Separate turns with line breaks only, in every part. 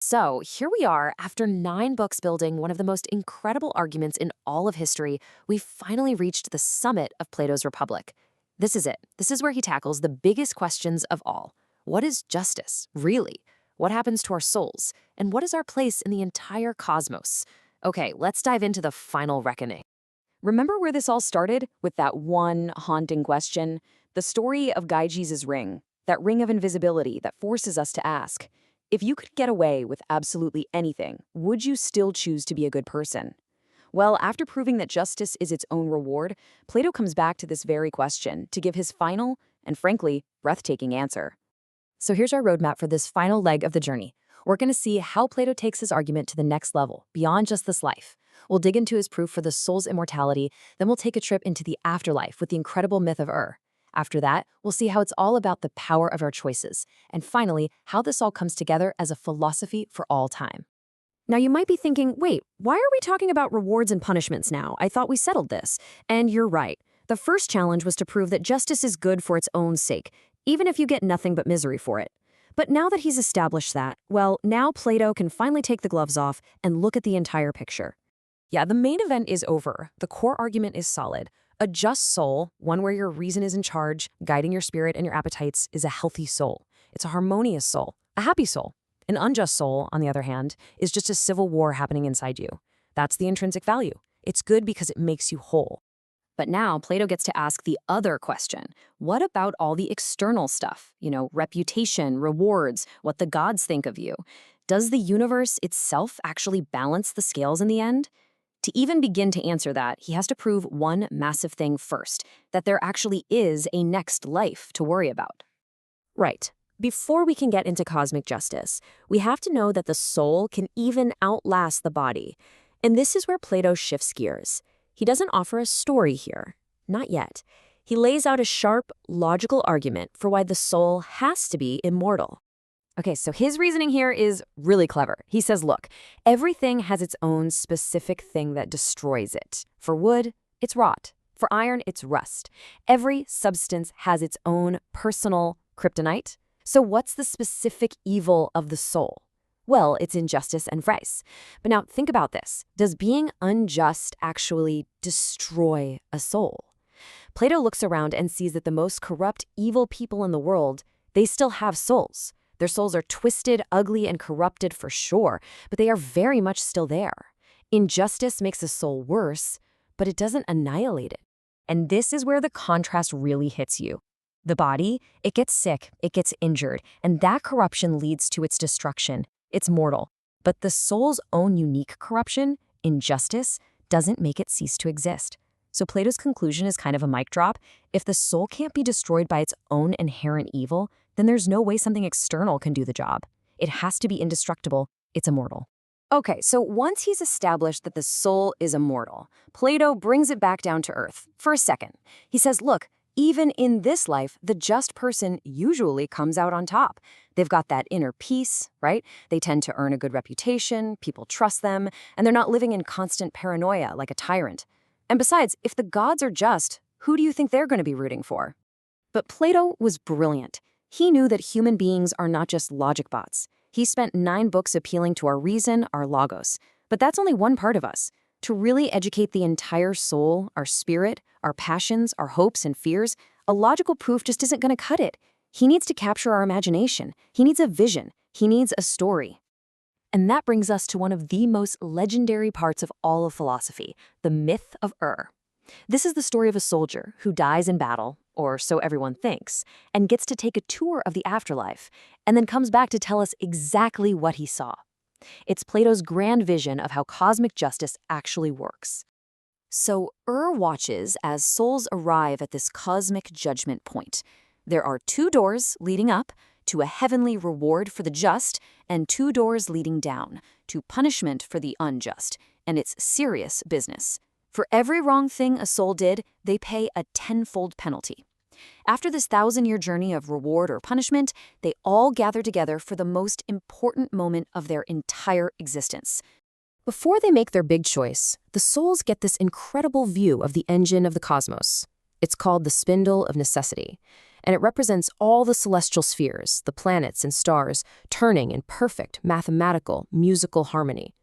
So here we are, after 9 books building one of the most incredible arguments in all of history, we've finally reached the summit of Plato's Republic. This is it. This is where he tackles the biggest questions of all. What is justice, really? What happens to our souls? And what is our place in the entire cosmos? Okay, let's dive into the final reckoning.
Remember where this all started? With that one haunting question? The story of Gyges' ring, that ring of invisibility that forces us to ask, if you could get away with absolutely anything, would you still choose to be a good person? Well, after proving that justice is its own reward, Plato comes back to this very question to give his final and, frankly, breathtaking answer.
So here's our roadmap for this final leg of the journey. We're going to see how Plato takes his argument to the next level, beyond just this life. We'll dig into his proof for the soul's immortality, then we'll take a trip into the afterlife with the incredible myth of After that, we'll see how it's all about the power of our choices, and finally, how this all comes together as a philosophy for all time. Now you might be thinking, wait, why are we talking about rewards and punishments now? I thought we settled this. And you're right. The first challenge was to prove that justice is good for its own sake, even if you get nothing but misery for it. But now that he's established that, well, now Plato can finally take the gloves off and look at the entire picture. Yeah, the main event is over. The core argument is solid. A just soul, one where your reason is in charge, guiding your spirit and your appetites, is a healthy soul. It's a harmonious soul, a happy soul. An unjust soul, on the other hand, is just a civil war happening inside you. That's the intrinsic value. It's good because it makes you whole. But now Plato gets to ask the other question. What about all the external stuff? Reputation, rewards, what the gods think of you. Does the universe itself actually balance the scales in the end? To even begin to answer that, he has to prove one massive thing first, that there actually is a next life to worry about. Right. Before we can get into cosmic justice, we have to know that the soul can even outlast the body. And this is where Plato shifts gears. He doesn't offer a story here. Not yet. He lays out a sharp, logical argument for why the soul has to be immortal. Okay, so his reasoning here is really clever. He says, look, everything has its own specific thing that destroys it. For wood, it's rot. For iron, it's rust. Every substance has its own personal kryptonite. So what's the specific evil of the soul? Well, it's injustice and vice. But now think about this. Does being unjust actually destroy a soul? Plato looks around and sees that the most corrupt, evil people in the world, they still have souls. Their souls are twisted, ugly, and corrupted for sure, but they are very much still there. Injustice makes a soul worse, but it doesn't annihilate it. And this is where the contrast really hits you. The body, it gets sick, it gets injured, and that corruption leads to its destruction. It's mortal. But the soul's own unique corruption, injustice, doesn't make it cease to exist. So Plato's conclusion is kind of a mic drop. If the soul can't be destroyed by its own inherent evil, then there's no way something external can do the job. It has to be indestructible. It's immortal. Okay, so once he's established that the soul is immortal, Plato brings it back down to earth for a second. He says, look, even in this life, the just person usually comes out on top. They've got that inner peace, right? They tend to earn a good reputation, people trust them, and they're not living in constant paranoia like a tyrant. And besides, if the gods are just, who do you think they're going to be rooting for? But Plato was brilliant. He knew that human beings are not just logic bots. He spent 9 books appealing to our reason, our logos. But that's only one part of us. To really educate the entire soul, our spirit, our passions, our hopes and fears, a logical proof just isn't going to cut it. He needs to capture our imagination. He needs a vision. He needs a story. And that brings us to one of the most legendary parts of all of philosophy, the myth of This is the story of a soldier who dies in battle, or so everyone thinks, and gets to take a tour of the afterlife, and then comes back to tell us exactly what he saw. It's Plato's grand vision of how cosmic justice actually works. So watches as souls arrive at this cosmic judgment point. There are 2 doors leading up to a heavenly reward for the just, and 2 doors leading down to punishment for the unjust, and it's serious business. For every wrong thing a soul did, they pay a 10-fold penalty. After this 1,000-year journey of reward or punishment, they all gather together for the most important moment of their entire existence. Before they make their big choice, the souls get this incredible view of the engine of the cosmos. It's called the Spindle of Necessity.
and it represents all the celestial spheres, the planets and stars, turning in perfect mathematical, musical harmony.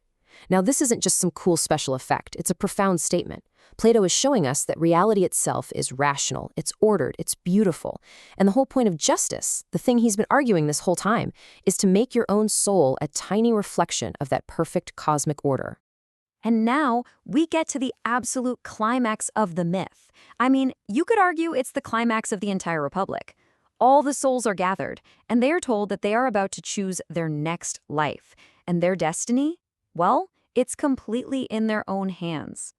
Now, this isn't just some cool special effect, it's a profound statement. Plato is showing us that reality itself is rational, it's ordered, it's beautiful. And the whole point of justice, the thing he's been arguing this whole time, is to make your own soul a tiny reflection of that perfect cosmic order.
And now we get to the absolute climax of the myth. I mean, you could argue it's the climax of the entire Republic. All the souls are gathered, and they are told that they are about to choose their next life. And their destiny? Well, it's completely in their own hands.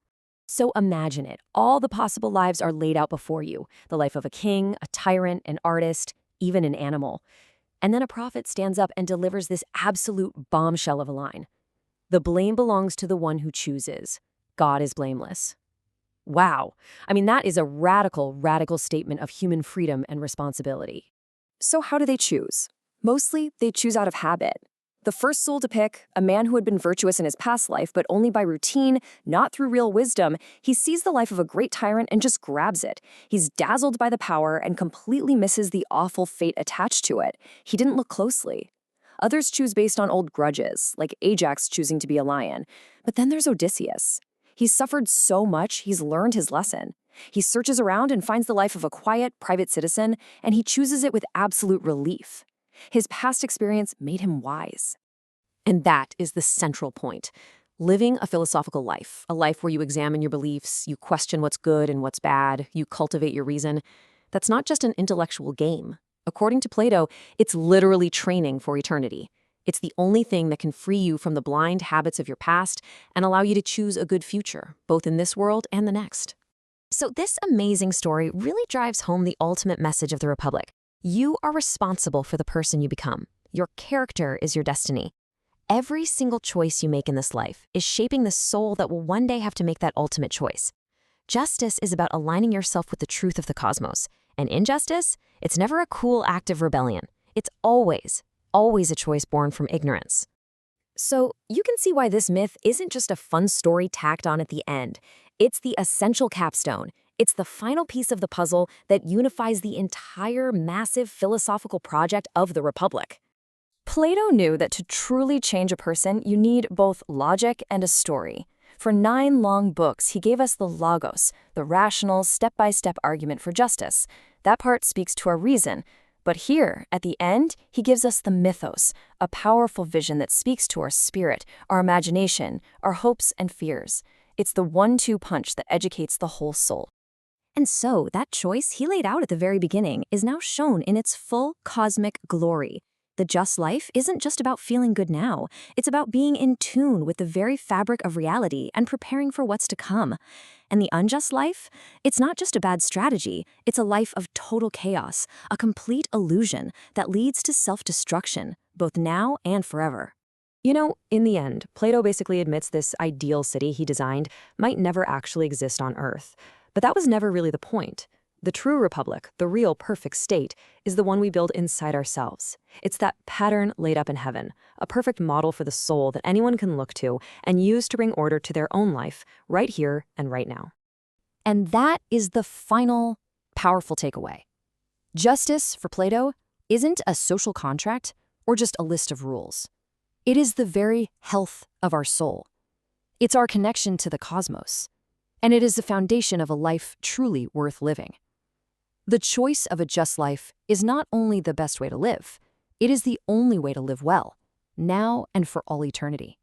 So imagine it. All the possible lives are laid out before you. The life of a king, a tyrant, an artist, even an animal. And then a prophet stands up and delivers this absolute bombshell of a line. The blame belongs to the one who chooses. God is blameless. Wow. I mean, that is a radical, radical statement of human freedom and responsibility. So how do they choose? Mostly, they choose out of habit. The first soul to pick, a man who had been virtuous in his past life, but only by routine, not through real wisdom, he sees the life of a great tyrant and just grabs it. He's dazzled by the power and completely misses the awful fate attached to it. He didn't look closely. Others choose based on old grudges, like Ajax choosing to be a lion. But then there's Odysseus. He's suffered so much, he's learned his lesson. He searches around and finds the life of a quiet, private citizen, and he chooses it with absolute relief. His past experience made him wise. And that is the central point. Living a philosophical life, a life where you examine your beliefs, you question what's good and what's bad, you cultivate your reason, that's not just an intellectual game. According to Plato, it's literally training for eternity. It's the only thing that can free you from the blind habits of your past and allow you to choose a good future, both in this world and the next. So this amazing story really drives home the ultimate message of the Republic. You are responsible for the person you become. Your character is your destiny. Every single choice you make in this life is shaping the soul that will one day have to make that ultimate choice. Justice is about aligning yourself with the truth of the cosmos. And injustice, it's never a cool act of rebellion. It's always a choice born from ignorance. So you can see why this myth isn't just a fun story tacked on at the end. It's the essential capstone. It's the final piece of the puzzle that unifies the entire massive philosophical project of the Republic. Plato knew that to truly change a person, you need both logic and a story. For 9 long books, he gave us the logos, the rational, step-by-step argument for justice. That part speaks to our reason. But here, at the end, he gives us the mythos, a powerful vision that speaks to our spirit, our imagination, our hopes and fears. It's the 1-2 punch that educates the whole soul. And so, that choice he laid out at the very beginning is now shown in its full cosmic glory. The just life isn't just about feeling good now. It's about being in tune with the very fabric of reality and preparing for what's to come. And the unjust life? It's not just a bad strategy. It's a life of total chaos, a complete illusion that leads to self-destruction, both now and forever. You know, in the end, Plato basically admits this ideal city he designed might never actually exist on Earth. But that was never really the point. The true republic, the real perfect state, is the one we build inside ourselves. It's that pattern laid up in heaven, a perfect model for the soul that anyone can look to and use to bring order to their own life, right here and right now. And that is the final, powerful takeaway. Justice, for Plato, isn't a social contract or just a list of rules. It is the very health of our soul. It's our connection to the cosmos. And it is the foundation of a life truly worth living. The choice of a just life is not only the best way to live, it is the only way to live well, now and for all eternity.